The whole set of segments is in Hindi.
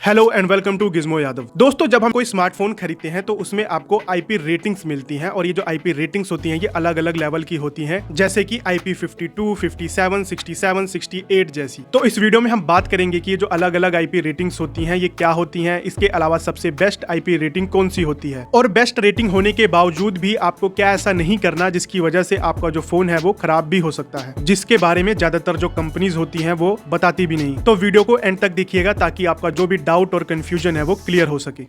Hello and welcome to Gizmo Yadav. दोस्तों, जब हम कोई स्मार्टफोन खरीदते हैं तो उसमें आपको आईपी रेटिंग्स मिलती हैं और ये जो आईपी रेटिंग्स होती हैं ये अलग अलग लेवल की होती हैं, जैसे कि आईपी 52, 57, 67, 68 जैसी। तो इस वीडियो में हम बात करेंगे कि ये जो अलग अलग आईपी रेटिंग्स होती हैं ये क्या होती हैं, इसके अलावा सबसे बेस्ट आईपी रेटिंग कौन सी होती है और बेस्ट रेटिंग होने के बावजूद भी आपको क्या ऐसा नहीं करना जिसकी वजह से आपका जो फोन है वो खराब भी हो सकता है, जिसके बारे में ज्यादातर जो कंपनीज होती हैं वो बताती भी नहीं। तो वीडियो को एंड तक देखिएगा ताकि आपका जो भी डाउट और कंफ्यूजन है वो क्लियर हो सके।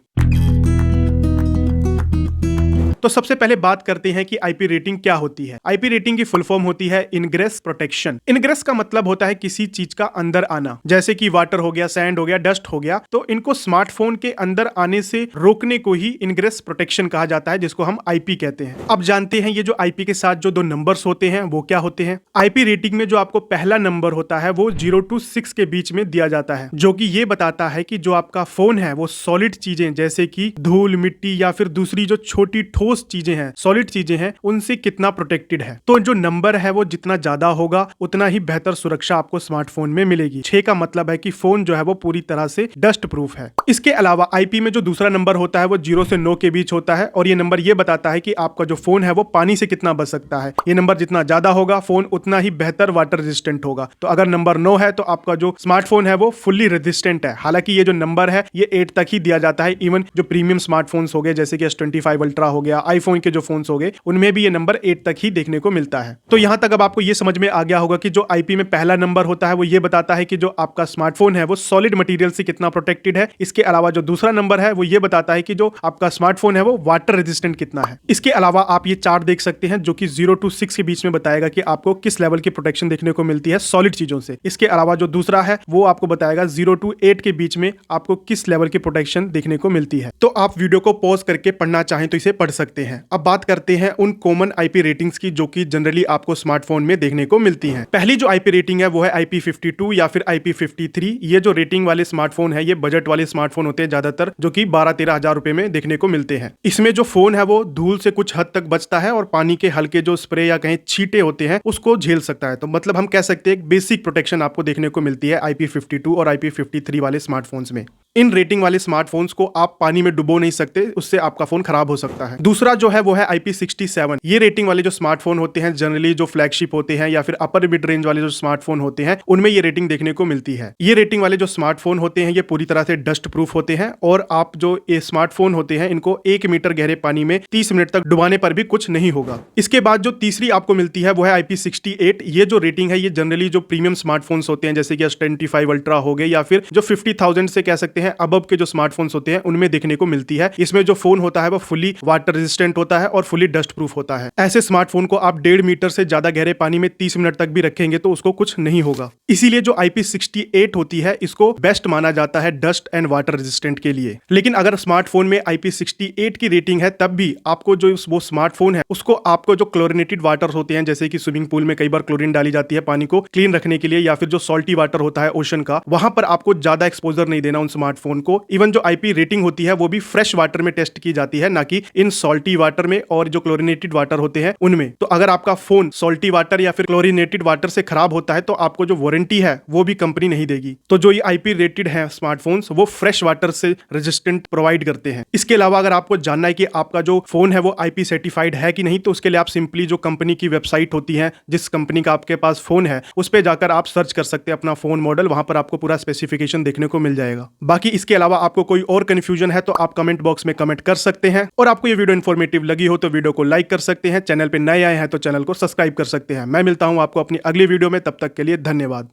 तो सबसे पहले बात करते हैं कि आईपी रेटिंग क्या होती है। आईपी रेटिंग की फुल फॉर्म होती है इनग्रेस प्रोटेक्शन। इनग्रेस का मतलब होता है किसी चीज का अंदर आना, जैसे कि वाटर हो गया, सैंड हो गया, डस्ट हो गया, तो इनको स्मार्टफोन के अंदर आने से रोकने को ही इनग्रेस प्रोटेक्शन कहा जाता है, जिसको हम आईपी कहते हैं। अब जानते हैं ये जो आईपी के साथ जो दो नंबर्स होते हैं वो क्या होते हैं। आईपी रेटिंग में जो आपको पहला नंबर होता है वो 0 to 6 के बीच में दिया जाता है, जो कि ये बताता है कि जो आपका फोन है वो सॉलिड चीजें जैसे कि धूल, मिट्टी या फिर दूसरी जो छोटी ठोस चीजें हैं, सॉलिड चीजें हैं, उनसे कितना प्रोटेक्टेड है। तो जो नंबर है वो जितना ज्यादा होगा उतना ही बेहतर सुरक्षा आपको स्मार्टफोन में मिलेगी। 6 का मतलब है कि फोन जो है वो पूरी तरह से डस्ट प्रूफ है। इसके अलावा आईपी में जो दूसरा नंबर होता है वो 0 से 9 के बीच होता है और ये नंबर ये बताता है कि आपका जो फोन है वो पानी से कितना बच सकता है। ये नंबर जितना ज्यादा होगा फोन उतना ही बेहतर वाटर रेजिस्टेंट होगा। तो अगर नंबर 9 है तो आपका जो स्मार्टफोन है वो फुल्ली रेजिस्टेंट है। हालांकि ये जो नंबर है ये 8 तक ही दिया जाता है। इवन जो प्रीमियम स्मार्टफोन्स हो गए जैसे कि S25 अल्ट्रा हो गया, आईफोन के जो फोन्स हो गए, उनमें भी ये नंबर 8 तक ही देखने को मिलता है। तो यहां तक अब आपको ये समझ में आ गया होगा कि जो आईपी में पहला नंबर होता है वो ये बताता है कि जो आपका स्मार्टफोन है वो सॉलिड मटेरियल से कितना प्रोटेक्टेड है। इसके अलावा जो दूसरा नंबर है वो ये बताता है कि जो आपका स्मार्टफोन है वो वाटर रेजिस्टेंट कितना है। इसके अलावा आप ये चार्ट देख सकते हैं जो कि 0 to 6 के बीच में बताएगा कि आपको किस लेवल की प्रोटेक्शन देखने को मिलती है सॉलिड चीजों से। इसके अलावा जो दूसरा है वो आपको बताएगा 0 to 8 के बीच में आपको किस लेवल की प्रोटेक्शन देखने को मिलती है। तो आप वीडियो को पॉज करके पढ़ना चाहें तो इसे पढ़ सकते हैं। अब बात करते हैं उन कॉमन आईपी रेटिंग्स की जो कि जनरली आपको स्मार्टफोन में देखने को मिलती हैं। पहली जो आईपी रेटिंग है वो है आईपी 52 या फिर आईपी 53। ये जो रेटिंग वाले स्मार्टफोन है ये बजट वाले स्मार्टफोन होते हैं ज्यादातर, जो कि 12-13 हजार रुपए में देखने को मिलते हैं। इसमें जो फोन है वो धूल से कुछ हद तक बचता है और पानी के हल्के जो स्प्रे या कहीं छींटे होते हैं उसको झेल सकता है। तो मतलब हम कह सकते हैं एक बेसिक प्रोटेक्शन आपको देखने को मिलती है आईपी 52 और आईपी 53 वाले स्मार्टफोन्स में। इन रेटिंग वाले स्मार्टफोन्स को आप पानी में डुबो नहीं सकते, उससे आपका फोन खराब हो सकता है। दूसरा जो है वो है आईपी 67। ये रेटिंग वाले जो स्मार्टफोन होते हैं जनरली जो फ्लैगशिप होते हैं या फिर अपर मिड रेंज वाले जो स्मार्टफोन होते हैं उनमें ये रेटिंग देखने को मिलती है। ये रेटिंग वाले जो स्मार्टफोन होते हैं ये पूरी तरह से डस्ट प्रूफ होते हैं और आप जो ये स्मार्टफोन होते हैं इनको 1 मीटर गहरे पानी में 30 मिनट तक डुबाने पर भी कुछ नहीं होगा। इसके बाद जो तीसरी आपको मिलती है वो है आईपी 68। ये जो रेटिंग है ये जनरली जो प्रीमियम स्मार्टफोन्स होते हैं जैसे कि S25 अल्ट्रा हो गए या फिर जो 50,000 से कह सकते हैं अबव के जो स्मार्टफोन्स होते हैं उनमें देखने को मिलती है। इसमें जो फोन होता है वो फुली वाटर रेजिस्टेंट होता है और फुली डस्ट प्रूफ होता है। ऐसे स्मार्टफोन को आप 1.5 मीटर से ज्यादा गहरे पानी में 30 मिनट तक भी रखेंगे तो उसको कुछ नहीं होगा। इसीलिए जो आईपी 68 होती है इसको बेस्ट माना जाता है डस्ट एंड वाटर रेजिस्टेंट के लिए। लेकिन अगर स्मार्टफोन में आईपी 68 की रेटिंग है तब भी आपको जो वो स्मार्टफोन है उसको आपको जो क्लोरिनेटेड वाटर होते हैं जैसे कि स्विमिंग पूल में कई बार क्लोरीन डाली जाती है पानी को क्लीन रखने के लिए, या फिर जो सॉल्टी वाटर होता है ओशन का, वहां पर आपको ज्यादा एक्सपोजर नहीं देना उन स्मार्टफोन को। इवन जो आईपी रेटिंग होती है वो भी फ्रेश वाटर में टेस्ट की जाती है, ना कि इन सॉल्टी वाटर में और जो क्लोरिनेटेड वाटर होते हैं उनमें। तो अगर आपका फोन सॉल्टी वाटर या फिर क्लोरिनेटेड वाटर से खराब होता है तो आपको जो वारंटी है वो भी कंपनी नहीं देगी। तो जो ये आईपी रेटेड है स्मार्टफोन्स वो फ्रेश वाटर से रेजिस्टेंट प्रोवाइड करते हैं। इसके अलावा अगर आपको जानना है कि आपका जो फोन है वो आईपी सर्टिफाइड है कि नहीं, तो उसके लिए आप सिंपली जो कंपनी की वेबसाइट होती है जिस कंपनी का आपके पास फोन है उस पर जाकर आप सर्च कर सकते हैं अपना फोन मॉडल, वहां पर आपको पूरा स्पेसिफिकेशन देखने को मिल जाएगा। बाकी इसके अलावा आपको कोई और कंफ्यूजन है तो आप कमेंट बॉक्स में कमेंट कर सकते हैं और आपको ये वीडियो इन्फॉर्मेटिव लगी हो तो वीडियो को लाइक कर सकते हैं। चैनल पे नए आए हैं तो चैनल को सब्सक्राइब कर सकते हैं। मैं मिलता हूं आपको अपनी अगली वीडियो में, तब तक के लिए धन्यवाद।